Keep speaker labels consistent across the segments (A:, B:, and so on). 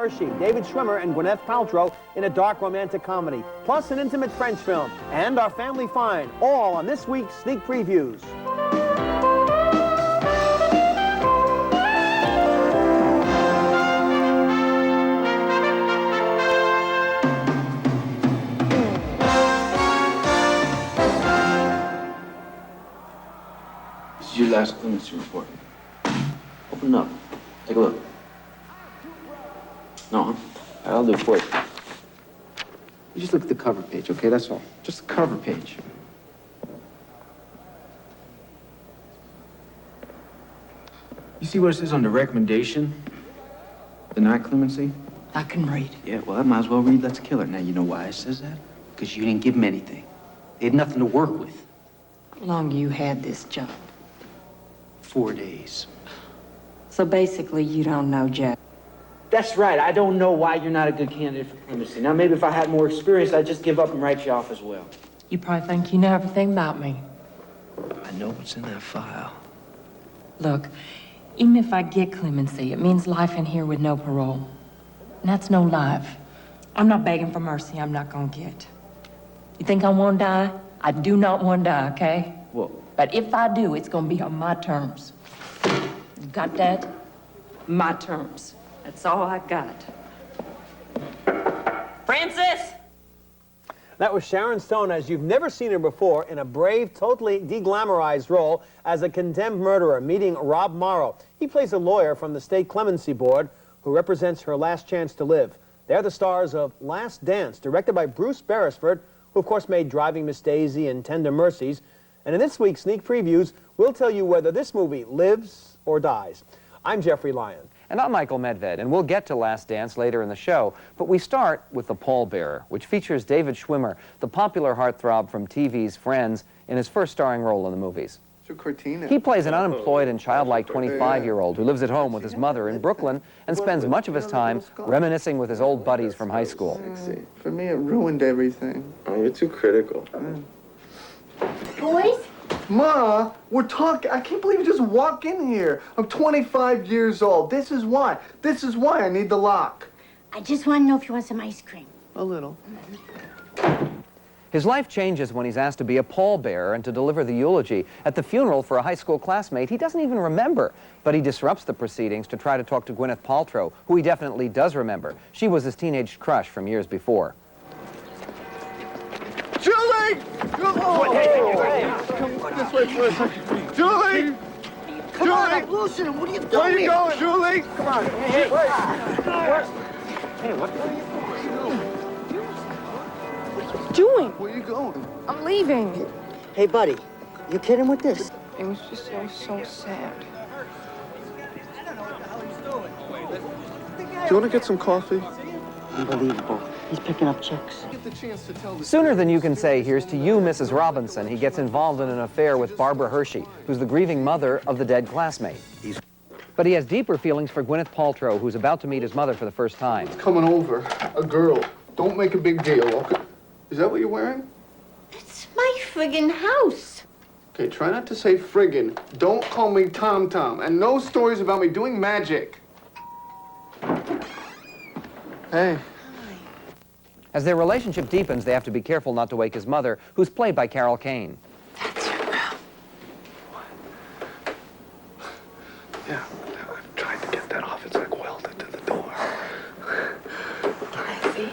A: Hershey, David Schwimmer, and Gwyneth Paltrow in a dark romantic comedy, plus an intimate French film, and our family find, all on this week's Sneak Previews.
B: This is your last clemency report. Open it up. Take a look. No, huh? All right, I'll do it for you. You just look at the cover page, okay? That's all. Just the cover page. You see what it says on the recommendation? Deny clemency?
C: I can read.
B: Yeah, well, I might as well read Let's Kill Her. Now, you know why it says that? Because you didn't give them anything. They had nothing to work with.
C: How long you had this job?
B: 4 days.
C: So basically, you don't know Jack.
B: That's right. I don't know why you're not a good candidate for clemency. Now, maybe if I had more experience, I'd just give up and write you off as well.
C: You probably think you know everything about me.
B: I know what's in that file.
C: Look, even if I get clemency, it means life in here with no parole. And that's no life. I'm not begging for mercy I'm not gonna get. You think I want to die? I do not want to die, okay?
B: Well,
C: but if I do, it's gonna be on my terms. You got that? My terms. That's all I got. Francis!
A: That was Sharon Stone, as you've never seen her before, in a brave, totally deglamorized role as a condemned murderer, meeting Rob Morrow. He plays a lawyer from the State Clemency Board who represents her last chance to live. They're the stars of Last Dance, directed by Bruce Beresford, who of course made Driving Miss Daisy and Tender Mercies. And in this week's Sneak Previews, we'll tell you whether this movie lives or dies. I'm Jeffrey Lyons.
D: And I'm Michael Medved, and we'll get to Last Dance later in the show. But we start with The Pallbearer, which features David Schwimmer, the popular heartthrob from TV's Friends, in his first starring role in the movies. He plays an unemployed and childlike 25-year-old who lives at home with his mother in Brooklyn and spends much of his time reminiscing with his old buddies from high school.
E: For me, it ruined everything.
F: Oh, you're too critical.
G: Boys?
E: Ma, we're talking. I can't believe you just walk in here. I'm 25 years old. This is why. This is why I need the lock.
G: I just want to know if you want some ice cream.
E: A little.
D: His life changes when he's asked to be a pallbearer and to deliver the eulogy at the funeral for a high school classmate he doesn't even remember. But he disrupts the proceedings to try to talk to Gwyneth Paltrow, who he definitely does remember. She was his teenage crush from years before.
E: Julie! Oh. Hey, come this way for a second. Julie!
G: Come on, I'm loosening him. What are you doing?
E: Where are you going, Julie? Come on.
A: Hey, what are you
C: Doing?
E: Where are you going?
C: I'm leaving.
H: Hey, buddy, you kidding with this?
C: It was just so sad.
E: Do you want to get some coffee?
H: Unbelievable. He's picking up checks.
E: Get the chance to tell the
D: Sooner than you can say, here's to you, Mrs. Robinson, he gets involved in an affair with Barbara Hershey, who's the grieving mother of the dead classmate. But he has deeper feelings for Gwyneth Paltrow, who's about to meet his mother for the first time.
E: coming over. A girl. Don't make a big deal, okay? Is that what you're wearing?
G: It's my friggin' house.
E: Okay, try not to say friggin'. Don't call me Tom Tom. And no stories about me doing magic. Hey.
D: As their relationship deepens, they have to be careful not to wake his mother, who's played by Carol Kane.
C: That's your room.
E: Yeah, I'm trying to get that off. It's like welded to the door.
C: Can I see?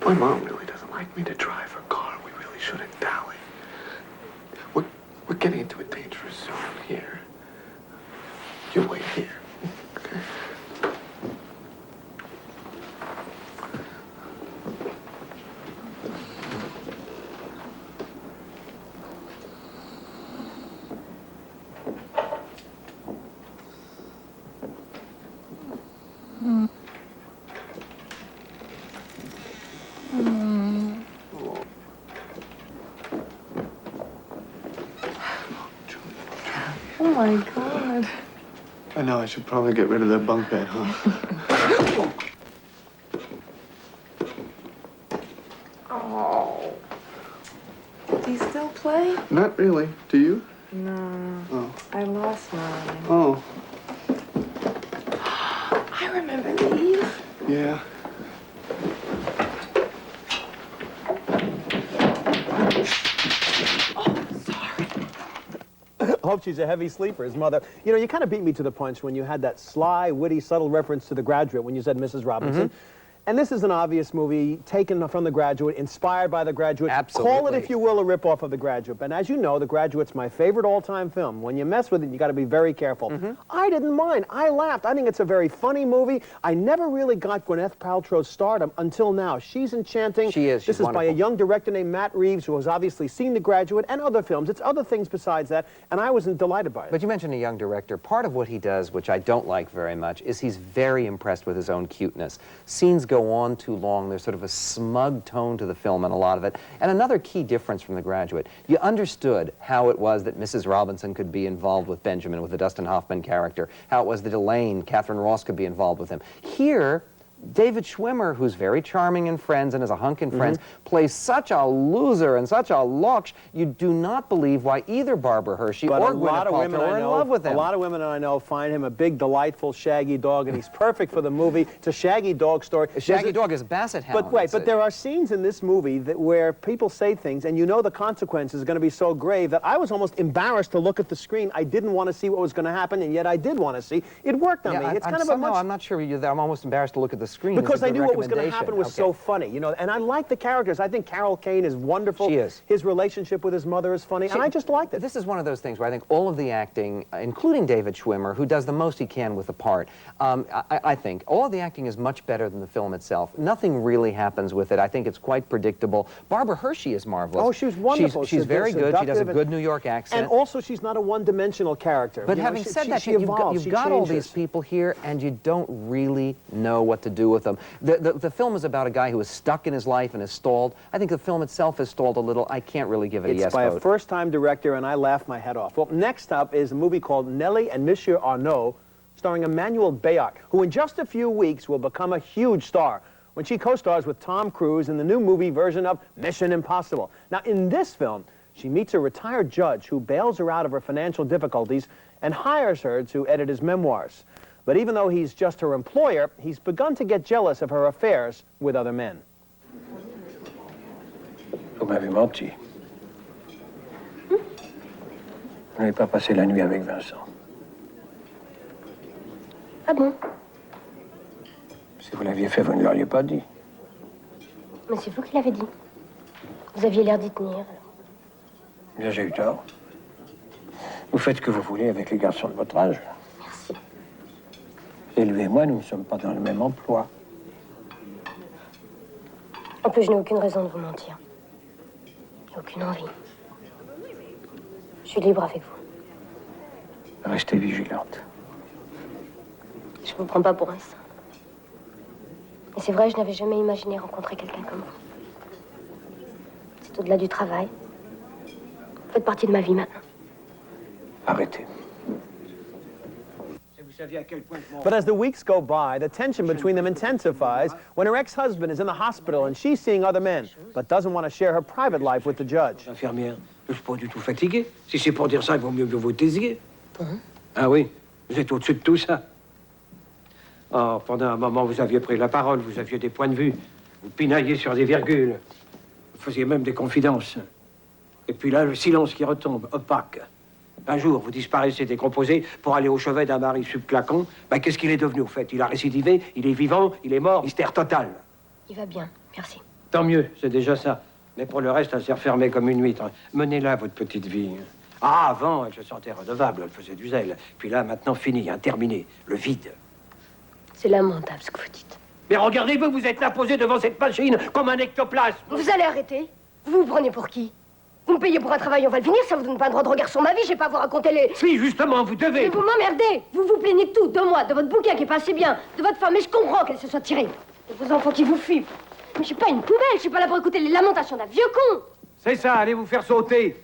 E: My mom really doesn't like me to drive her car. We really shouldn't dally. We're getting into a dangerous zone here. You wait here, okay?
C: Oh my God.
E: I know, I should probably get rid of that bunk bed, huh?
C: Oh. Do you still play?
E: Not really. Do you?
C: No.
E: Oh.
C: I lost mine.
E: Oh.
F: remember these.
E: Yeah.
A: I hope she's a heavy sleeper, his mother. You know, you kind of beat me to the punch when you had that sly, witty, subtle reference to The Graduate when you said Mrs. Robinson. And this is an obvious movie taken from The Graduate, inspired by The Graduate.
D: Absolutely.
A: Call it, if you will, a ripoff of The Graduate. And as you know, The Graduate's my favorite all-time film. When you mess with it, you got to be very careful. I didn't mind. I laughed. I think it's a very funny movie. I never really got Gwyneth Paltrow's stardom until now. She's enchanting.
D: She is. She's
A: This is by a
D: wonderful.
A: young director named Matt Reeves, who has obviously seen The Graduate and other films. It's other things besides that, and I wasn't delighted by it.
D: But you mentioned a young director. Part of what he does, which I don't like very much, is he's very impressed with his own cuteness. Scenes go on too long. There's sort of a smug tone to the film in a lot of it. And another key difference from The Graduate, you understood how it was that Mrs. Robinson could be involved with Benjamin, with the Dustin Hoffman character, how it was that Elaine, Catherine Ross, could be involved with him. Here, David Schwimmer, who's very charming in Friends and is a hunk in Friends, plays such a loser and such a lox. You do not believe why either Barbara Hershey
A: But
D: or
A: a lot
D: Gwyneth
A: of women
D: Paltrow
A: I
D: are in
A: know,
D: love with him.
A: a lot of women I know find him a big, delightful, shaggy dog, and he's perfect for the movie. It's a shaggy dog story.
D: A shaggy dog is a basset hound.
A: But wait,
D: It's
A: but
D: a-
A: there are scenes in this movie where people say things, and you know the consequences are going to be so grave that I was almost embarrassed to look at the screen. I didn't want to see what was going to happen, and yet I did want to see. It worked on me. It's kind of a much...
D: I'm not sure I'm almost embarrassed to look at the screen.
A: Because
D: It's a
A: I
D: good
A: knew what was going to
D: recommendation.
A: happen was
D: Okay.
A: so funny, you know, and I like the characters. I think Carol Kane is wonderful.
D: She is.
A: His relationship with his mother is funny, and I just liked it.
D: This is one of those things where I think all of the acting, including David Schwimmer, who does the most he can with the part, I think all of the acting is much better than the film itself. Nothing really happens with it. I think it's quite predictable. Barbara Hershey is marvelous.
A: Oh, she's wonderful.
D: She's very good. She does a
A: Seductive
D: good New York accent.
A: And also, she's not a one-dimensional character.
D: But
A: You know,
D: having said that,
A: she
D: you've
A: evolves, she
D: got all these
A: changes.
D: people here, and you don't really know what to do with them. The film is about a guy who is stuck in his life and is stalled. I think the film itself is stalled a little. I can't really give it a yes
A: It's by
D: vote.
A: a first-time director, and I laughed my head off. Well, next up is a movie called Nelly and Monsieur Arnaud, starring Emmanuel Bayard, who in just a few weeks will become a huge star when she co-stars with Tom Cruise in the new movie version of Mission Impossible. Now, in this film, she meets a retired judge who bails her out of her financial difficulties and hires her to edit his memoirs. But even though he's just her employer, he's begun to get jealous of her affairs with other men.
I: Vous m'avez menti. Vous n'avez pas passé la nuit avec Vincent.
F: Ah bon?
I: Si vous l'aviez fait, vous ne l'auriez pas dit.
F: Mais c'est vous qui l'avez dit. Vous aviez l'air d'y tenir.
I: Bien, j'ai eu tort. Vous faites ce que vous voulez avec les garçons de votre âge.
F: Merci.
I: Et lui et moi, nous ne sommes pas dans le même emploi.
F: En plus, je n'ai aucune raison de vous mentir. J'ai aucune envie. Je suis libre avec vous.
I: Restez vigilante.
F: Je vous prends pas pour un saint. Et c'est vrai, je n'avais jamais imaginé rencontrer quelqu'un comme vous. C'est au-delà du travail. Vous faites partie de ma vie maintenant.
I: Arrêtez.
A: But as the weeks go by, the tension between them intensifies when her ex-husband is in the hospital and she's seeing other men, but doesn't want to share her private life with the judge.
I: Infirmière, je ne suis pas du tout fatigué. Si c'est pour dire ça, il vaut mieux que vous vous taisiez. Ah oui, vous êtes au-dessus de tout ça. Oh, pendant un moment, vous aviez pris la parole, vous aviez des points de vue. Vous pinailliez sur des virgules. Vous faisiez même des confidences. Et puis là, le silence qui retombe, opaque. Un jour, vous disparaissez décomposé pour aller au chevet d'un mari subclaquant. Ben, qu'est-ce qu'il est devenu, au fait? Il a récidivé, il est vivant, il est mort, mystère total.
F: Il va bien, merci.
I: Tant mieux, c'est déjà ça. Mais pour le reste, elle s'est refermée comme une huître. Menez-la, votre petite vie. Ah, avant, elle se sentait redevable, elle faisait du zèle. Puis là, maintenant, fini, terminé, le vide.
F: C'est lamentable ce que vous dites.
I: Mais regardez-vous, vous êtes là posé devant cette machine comme un ectoplasme.
F: Vous allez arrêter? Vous vous prenez pour qui? Vous me payez pour un travail, on va le finir, ça vous donne pas le droit de regard sur ma vie, j'ai pas à vous raconter les...
I: Si, justement, vous devez.
F: Mais vous m'emmerdez. Vous vous plaignez de tout, de moi, de votre bouquin qui est pas assez bien, de votre femme, mais je comprends qu'elle se soit tirée. De vos enfants qui vous fuient. Mais je suis pas une poubelle, je suis pas là pour écouter les lamentations d'un vieux con.
I: C'est ça, allez vous faire sauter.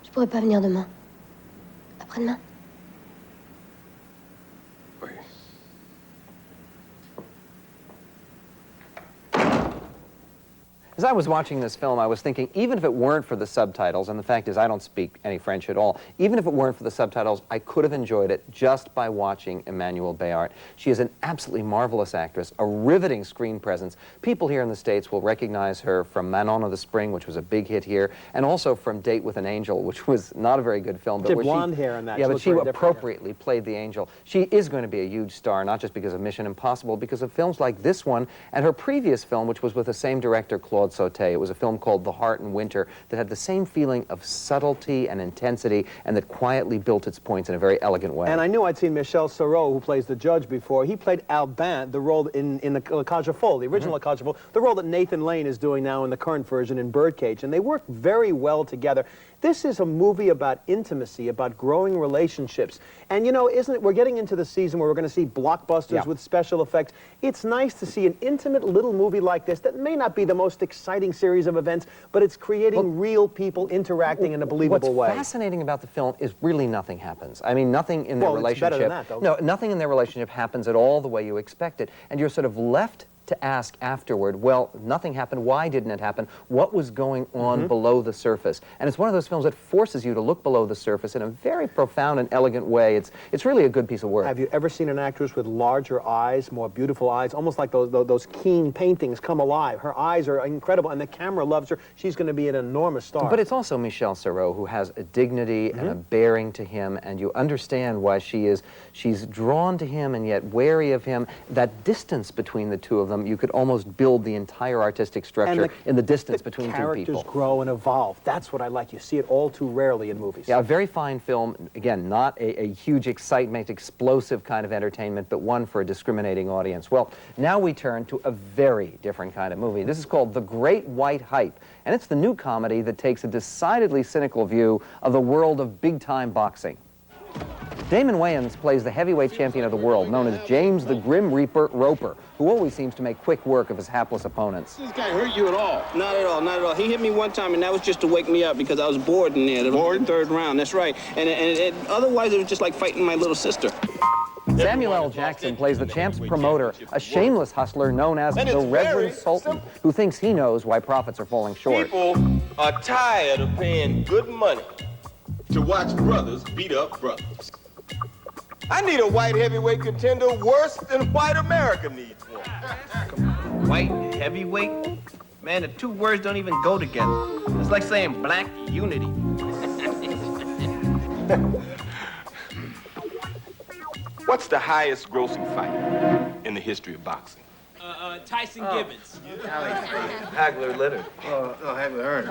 F: Je pourrais pas venir demain. Après-demain.
I: Oui.
D: As I was watching this film, I was thinking, even if it weren't for the subtitles, and the fact is I don't speak any French at all, even if it weren't for the subtitles, I could have enjoyed it just by watching Emmanuelle Béart. She is an absolutely marvelous actress, a riveting screen presence. People here in the States will recognize her from Manon of the Spring, which was a big hit here, and also from Date with an Angel, which was not a very good film.
A: But blonde hair in that.
D: Yeah, but she appropriately played the angel. She is going to be a huge star, not just because of Mission Impossible, because of films like this one and her previous film, which was with the same director, Claude Sauté. It was a film called The Heart in Winter that had the same feeling of subtlety and intensity and that quietly built its points in a very elegant way.
A: And I knew I'd seen Michel Serrault, who plays the judge, before. He played Albin, the role in the La Cage aux Folles, the original La Cage aux Folles, the role that Nathan Lane is doing now in the current version in Birdcage. And they work very well together. This is a movie about intimacy, about growing relationships. And you know, isn't it, we're getting into the season where we're going to see blockbusters with special effects. It's nice to see an intimate little movie like this that may not be the most exciting series of events, but it's creating real people interacting in a believable way.
D: What's fascinating about the film is really nothing happens. I mean, nothing in their relationship.
A: It's better than that, though.
D: No, nothing in their relationship happens at all the way you expect it. And you're sort of left to ask afterward, well, nothing happened, why didn't it happen, what was going on below the surface? And it's one of those films that forces you to look below the surface in a very profound and elegant way. It's really a good piece of work.
A: Have you ever seen an actress with larger eyes, more beautiful eyes, almost like those keen paintings come alive? Her eyes are incredible, and the camera loves her. She's going to be an enormous star.
D: But it's also Michel Serrault, who has a dignity and a bearing to him, and you understand why she's drawn to him and yet wary of him. That distance between the two of them, you could almost build the entire artistic structure in the distance between two people.
A: Characters grow and evolve. That's what I like. You see it all too rarely in movies.
D: Yeah, a very fine film. Again, not a huge excitement, explosive kind of entertainment, but one for a discriminating audience. Well, now we turn to a very different kind of movie. This is called The Great White Hype, and it's the new comedy that takes a decidedly cynical view of the world of big-time boxing. Damon Wayans plays the heavyweight champion of the world, known as James the Grim Reaper Roper, who always seems to make quick work of his hapless opponents.
J: This guy hurt you at all? Not at all, not at all. He hit me one time, and that was just to wake me up because I was bored in there. Bored? The third round, that's right. And otherwise, it was just like fighting my little sister.
D: Samuel L. Jackson plays the champ's promoter, a shameless hustler known as the Reverend Sultan, who thinks he knows why profits are falling short.
K: People are tired of paying good money to watch brothers beat up brothers. I need a white heavyweight contender worse than white America needs one.
J: White heavyweight? Man, the two words don't even go together. It's like saying black unity.
K: What's the highest grossing fight in the history of boxing?
J: Tyson Gibbons.
K: Hagler Leonard.
J: Hagler Leonard.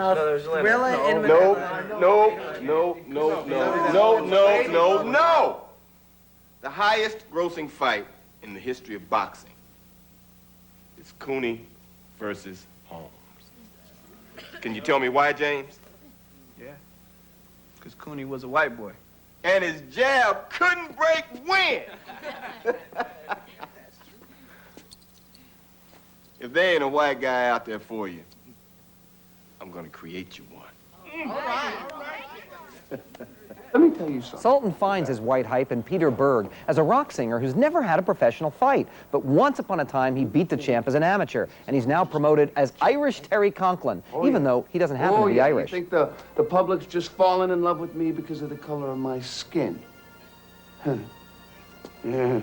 K: No. The highest grossing fight in the history of boxing is Cooney versus Holmes. Can you tell me why, James?
J: Yeah, because Cooney was a white boy.
K: And his jab couldn't break wind. If there ain't a white guy out there for you, I'm gonna create you one.
J: All right.
E: Let me tell you something.
D: Sultan finds his white hype in Peter Berg as a rock singer who's never had a professional fight. But once upon a time, he beat the champ as an amateur, and he's now promoted as Irish Terry Conklin, even though he doesn't happen to be Irish.
E: You think the public's just fallen in love with me because of the color of my skin? Huh. Yeah.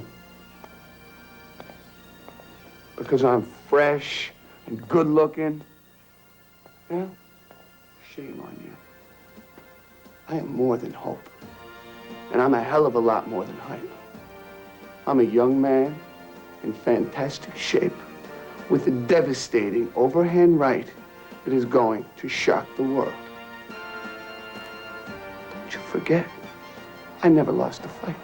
E: Because I'm fresh and good looking? Yeah? Shame on you. I am more than hope. And I'm a hell of a lot more than hype. I'm a young man in fantastic shape with a devastating overhand right that is going to shock the world. Don't you forget, I never lost a fight.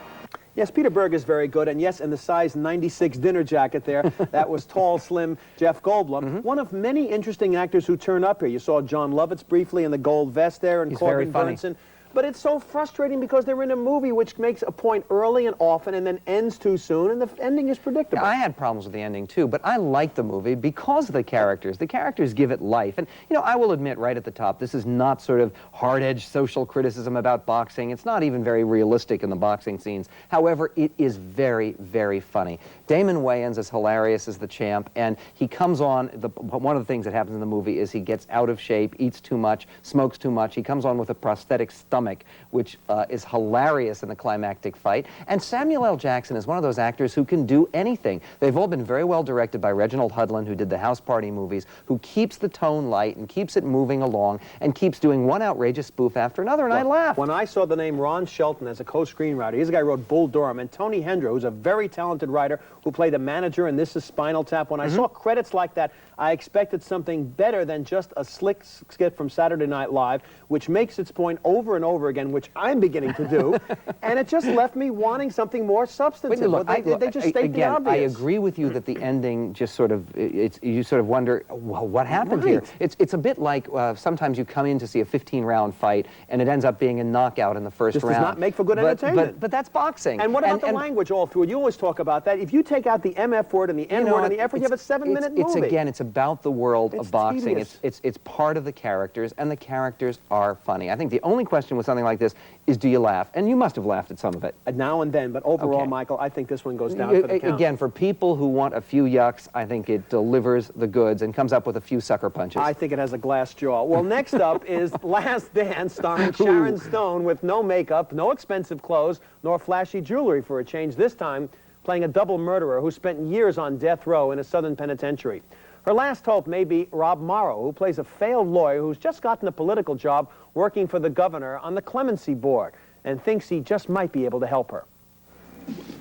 A: Yes, Peter Berg is very good, and yes, in the size 96 dinner jacket there, that was tall, slim Jeff Goldblum. One of many interesting actors who turn up here. You saw John Lovitz briefly in the gold vest there, and Corbin Burnson. But it's so frustrating because they're in a movie which makes a point early and often and then ends too soon, and the ending is predictable.
D: I had problems with the ending too, but I like the movie because of the characters. The characters give it life. And, you know, I will admit right at the top, this is not sort of hard-edged social criticism about boxing. It's not even very realistic in the boxing scenes. However, it is very, very funny. Damon Wayans is hilarious as the champ, and he comes on, one of the things that happens in the movie is he gets out of shape, eats too much, smokes too much. He comes on with a prosthetic stomach, which is hilarious in the climactic fight. And Samuel L. Jackson is one of those actors who can do anything. They've all been very well directed by Reginald Hudlin, who did the House Party movies, who keeps the tone light and keeps it moving along and keeps doing one outrageous spoof after another, and I laughed.
A: When I saw the name Ron Shelton as a co-screenwriter, he's the guy who wrote Bull Durham, and Tony Hendra, who's a very talented writer who played the manager in This Is Spinal Tap. When I saw credits like that, I expected something better than just a slick skit from Saturday Night Live, which makes its point over and over again, which I'm beginning to do, and it just left me wanting something more substantive.
D: Look,
A: they just state the obvious.
D: I agree with you that the ending just sort of, you sort of wonder, well, what happened here? It's a bit like sometimes you come in to see a 15-round fight, and it ends up being a knockout in the first round.
A: This does not make for good entertainment.
D: But that's boxing.
A: And what about the language all through it? You always talk about that. If you take out the MF word and the N word and the F word, you have a 7-minute movie.
D: Again, it's about the world of boxing.
A: Tedious.
D: It's part of the characters, and the characters are funny. I think the only question with something like this is, do you laugh? And you must have laughed at some of it.
A: Now and then, but overall, Michael, I think this one goes down for the count.
D: Again, for people who want a few yucks, I think it delivers the goods and comes up with a few sucker punches.
A: I think it has a glass jaw. Well, next up is Last Dance, starring Sharon Stone with no makeup, no expensive clothes, nor flashy jewelry for a change, this time playing a double murderer who spent years on death row in a southern penitentiary. Her last hope may be Rob Morrow, who plays a failed lawyer who's just gotten a political job working for the governor on the clemency board and thinks he just might be able to help her.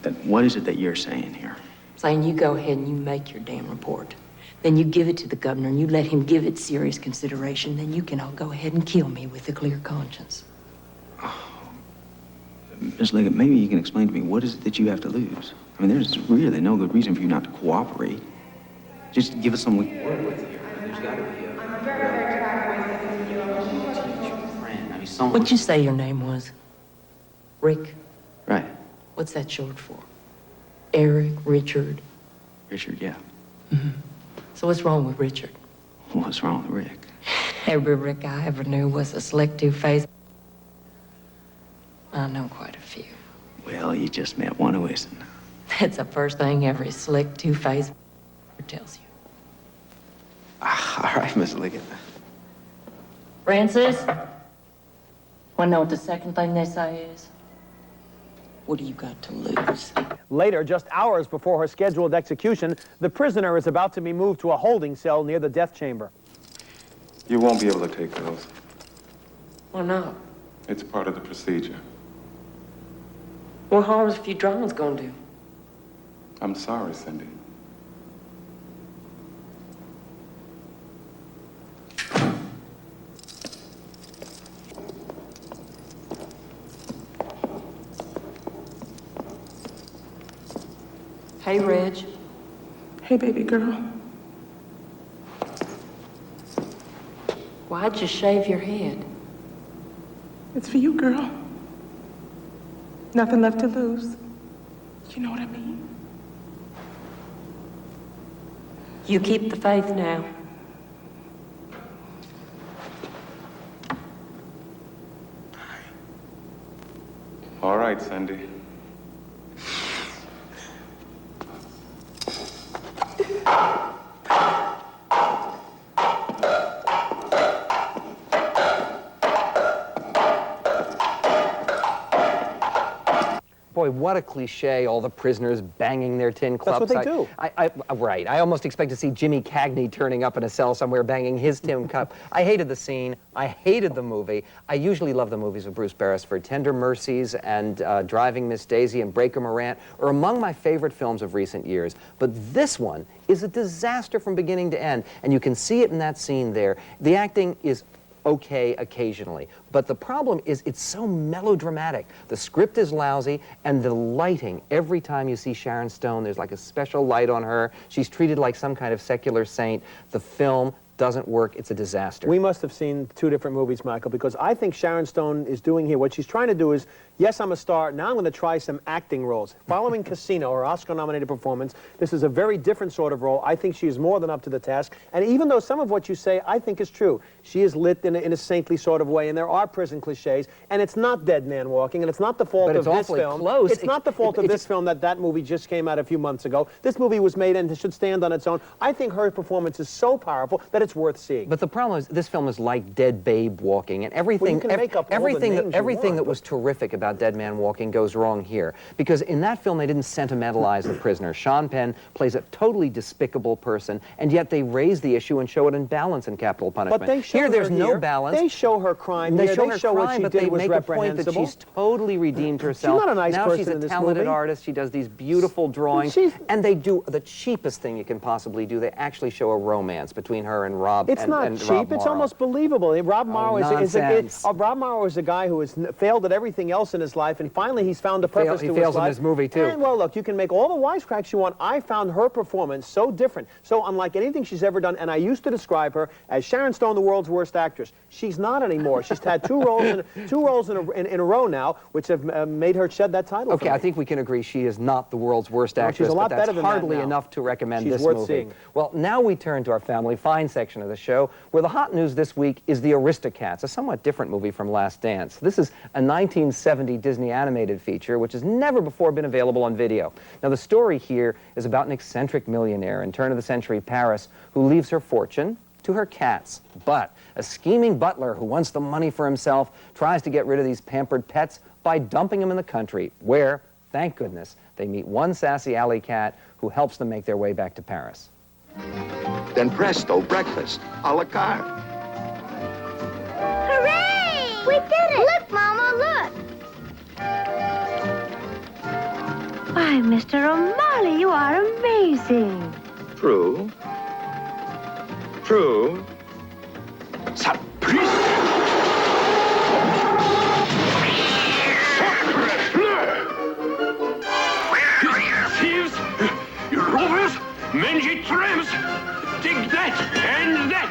L: Then what is it that you're saying here?
C: Saying you go ahead and you make your damn report. Then you give it to the governor and you let him give it serious consideration. Then you can all go ahead and kill me with a clear conscience.
L: Miss Liggett, maybe you can explain to me what is it that you have to lose? I mean, there's really no good reason for you not to cooperate. Just give us some word with you. There's got to be a friend. I mean, someone.
C: What'd you say your name was? Rick?
L: Right.
C: What's that short for? Eric, Richard?
L: Richard, yeah.
C: So what's wrong with Richard?
L: What's wrong with Rick?
C: Every Rick I ever knew was a slick two-faced. I know quite a few.
L: Well, you just met one who isn't.
C: That's the first thing every slick two-faced tells you.
L: All right, Miss Liggett.
C: Francis? Wanna know what the second thing they say is? What do you got to lose?
A: Later, just hours before her scheduled execution, the prisoner is about to be moved to a holding cell near the death chamber.
M: You won't be able to take those.
C: Why not?
M: It's part of the procedure.
C: What harm is a few dramas gonna do?
M: I'm sorry, Cindy.
C: Hey, Reg.
N: Hey, baby girl.
C: Why'd you shave your head?
N: It's for you, girl. Nothing left to lose. You know what I mean?
C: You keep the faith now.
M: All right, Cindy.
D: Boy, what a cliche, all the prisoners banging their tin clubs.
A: That's what they do.
D: Right. I almost expect to see Jimmy Cagney turning up in a cell somewhere banging his tin cup. I hated the scene. I hated the movie. I usually love the movies with Bruce Beresford. Tender Mercies and Driving Miss Daisy and Breaker Morant are among my favorite films of recent years. But this one is a disaster from beginning to end, and you can see it in that scene there. The acting is okay occasionally, but the problem is it's so melodramatic. The script is lousy, and the lighting, every time you see Sharon Stone, there's like a special light on her. She's treated like some kind of secular saint. The film doesn't work. It's a disaster.
A: We must have seen two different movies, Michael, because I think Sharon Stone is doing here, what she's trying to do is, yes, I'm a star, now I'm going to try some acting roles. Following Casino, her Oscar-nominated performance, this is a very different sort of role. I think she is more than up to the task, and even though some of what you say I think is true, she is lit in a saintly sort of way, and there are prison cliches, and it's not Dead Man Walking, and it's not the fault of this film.
D: Close.
A: It's not the fault of this film that movie just came out a few months ago. This movie was made and it should stand on its own. I think her performance is so powerful that it's worth seeing.
D: But the problem is, this film is like Dead Babe Walking, and everything,
A: Well, you can make up all the names
D: everything that was terrific about Dead Man Walking goes wrong here. Because in that film, they didn't sentimentalize the prisoner. Sean Penn plays a totally despicable person, and yet they raise the issue and show it in balance in Capital Punishment.
A: But they show
D: here, there's
A: her
D: no
A: here.
D: balance.
A: They show her crime.
D: They
A: here.
D: show
A: They
D: her
A: show
D: crime,
A: what she
D: but
A: did
D: they
A: was
D: make a point that she's totally redeemed herself.
A: She's not a nice
D: now
A: person
D: she's
A: in
D: a
A: this
D: talented
A: movie.
D: artist. She does these beautiful drawings, and they do the cheapest thing you can possibly do. They actually show a romance between her and Rob.
A: It's not cheap. It's almost believable. Rob Morrow Rob Morrow is a guy who has failed at everything else in his life, and finally he's found a purpose to his life.
D: He fails in this movie too.
A: And well, look, you can make all the wisecracks you want. I found her performance so different, so unlike anything she's ever done. And I used to describe her as Sharon Stone, the world's worst actress. She's not anymore. She's had two roles in a row now, which have made her shed that title.
D: Okay, I think we can agree she is not the world's worst actress.
A: She's a lot
D: but that's
A: better than
D: hardly
A: that now.
D: enough to recommend
A: She's
D: this
A: worth
D: movie.
A: seeing.
D: Well, now we turn to our Family Fine section of the show, where the hot news this week is the ARISTOCATS, a somewhat different movie from Last Dance. This is a 1970 Disney animated feature, which has never before been available on video. Now, the story here is about an eccentric millionaire in turn-of-the-century Paris who leaves her fortune to her cats. But a scheming butler who wants the money for himself tries to get rid of these pampered pets by dumping them in the country, where, thank goodness, they meet one sassy alley cat who helps them make their way back to Paris.
O: Then presto, breakfast, a la carte.
F: Hooray! We did it! Look, Mama, look! Why, Mr. O'Malley, you are amazing.
O: True. True. Surprise!
P: Thieves! Robbers! Mangy tramps! Take that and that!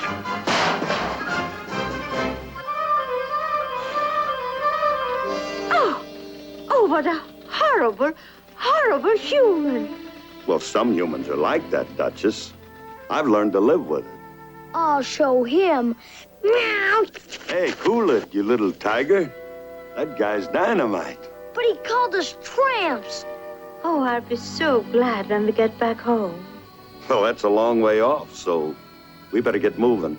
F: Oh, what a horrible, horrible human.
O: Well, some humans are like that, Duchess. I've learned to live with it.
F: I'll show him. Meow.
O: Hey, cool it, you little tiger. That guy's dynamite.
F: But he called us tramps. Oh, I'll be so glad when we get back home.
O: Well, that's a long way off, so we better get moving.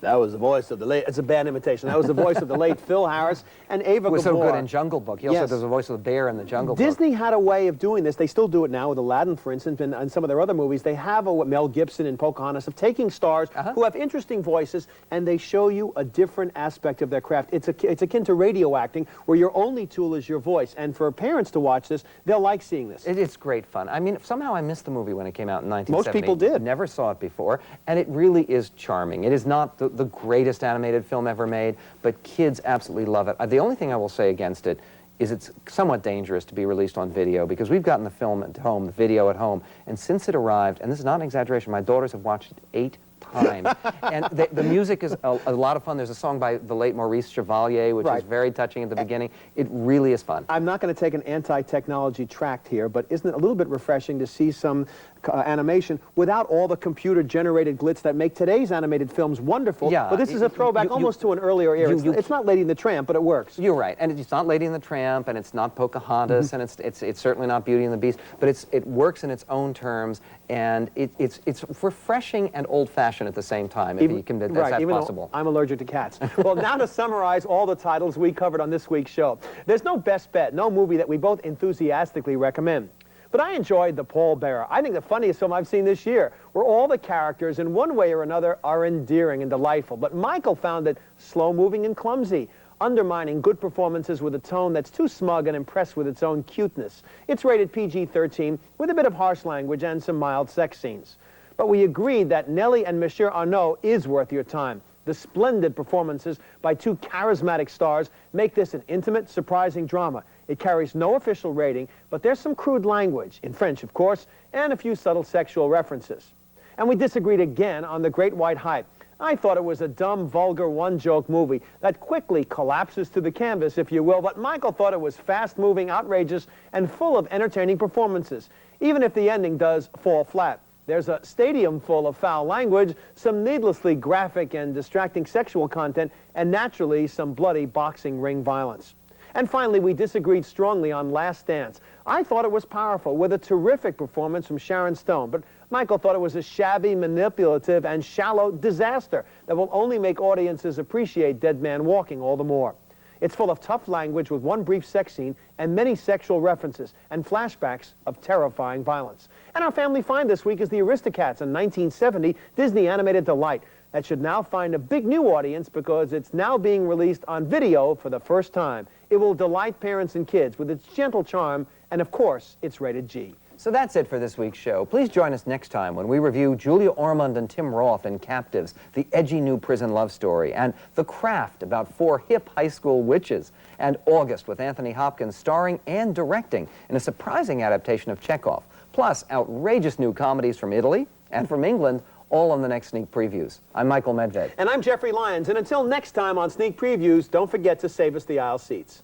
A: That was the voice of the late, it's a bad imitation, that was the voice of the late Phil Harris and Ava Gabor.
D: He was so good in Jungle Book. He also does the voice of the bear in the Jungle Book.
A: Disney had a way of doing this. They still do it now with Aladdin, for instance, and some of their other movies. They have what Mel Gibson and Pocahontas of taking stars who have interesting voices, and they show you a different aspect of their craft. It's akin to radio acting, where your only tool is your voice. And for parents to watch this, they'll like seeing this.
D: It's great fun. I mean, somehow I missed the movie when it came out in 1970.
A: Most people did.
D: Never saw it before, and it really is charming. It is not the greatest animated film ever made, but kids absolutely love it. The only thing I will say against it is it's somewhat dangerous to be released on video, because we've gotten the film at home, the video at home, and since it arrived, and this is not an exaggeration, my daughters have watched it 8 times. And the music is a lot of fun. There's a song by the late Maurice Chevalier, which is very touching at the beginning. It really is fun.
A: I'm not going to take an anti-technology tract here, but isn't it a little bit refreshing to see some animation without all the computer-generated glitz that make today's animated films wonderful?
D: Yeah,
A: but this is a throwback almost to an earlier era. It's not Lady and the Tramp, but it works.
D: You're right, and it's not Lady and the Tramp, and it's not Pocahontas, and it's certainly not Beauty and the Beast, but it works in its own terms, and it's refreshing and old-fashioned at the same time, if you can, that's possible.
A: I'm allergic to cats. Well, now to summarize all the titles we covered on this week's show. There's no best bet, no movie that we both enthusiastically recommend. But I enjoyed The Pallbearer. I think the funniest film I've seen this year, where all the characters, in one way or another, are endearing and delightful. But Michael found it slow-moving and clumsy, undermining good performances with a tone that's too smug and impressed with its own cuteness. It's rated PG-13, with a bit of harsh language and some mild sex scenes. But we agreed that Nelly and Monsieur Arnaud is worth your time. The splendid performances by two charismatic stars make this an intimate, surprising drama. It carries no official rating, but there's some crude language, in French, of course, and a few subtle sexual references. And we disagreed again on The Great White Hype. I thought it was a dumb, vulgar, one-joke movie that quickly collapses to the canvas, if you will, but Michael thought it was fast-moving, outrageous, and full of entertaining performances, even if the ending does fall flat. There's a stadium full of foul language, some needlessly graphic and distracting sexual content, and naturally some bloody boxing ring violence. And finally, we disagreed strongly on Last Dance. I thought it was powerful, with a terrific performance from Sharon Stone, but Michael thought it was a shabby, manipulative, and shallow disaster that will only make audiences appreciate Dead Man Walking all the more. It's full of tough language with one brief sex scene and many sexual references and flashbacks of terrifying violence. And our family find this week is the Aristocats, a 1970 Disney animated delight that should now find a big new audience because it's now being released on video for the first time. It will delight parents and kids with its gentle charm, and of course, it's rated G.
D: So that's it for this week's show. Please join us next time when we review Julia Ormond and Tim Roth in Captives, the edgy new prison love story, and The Craft about 4 hip high school witches, and August with Anthony Hopkins starring and directing in a surprising adaptation of Chekhov, plus outrageous new comedies from Italy and from England, all on the next Sneak Previews. I'm Michael Medved.
A: And I'm Jeffrey Lyons, and until next time on Sneak Previews, don't forget to save us the aisle seats.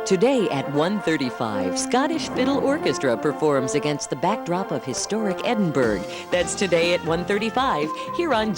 Q: Today at 1:35, Scottish Fiddle Orchestra performs against the backdrop of historic Edinburgh. That's today at 1:35 here on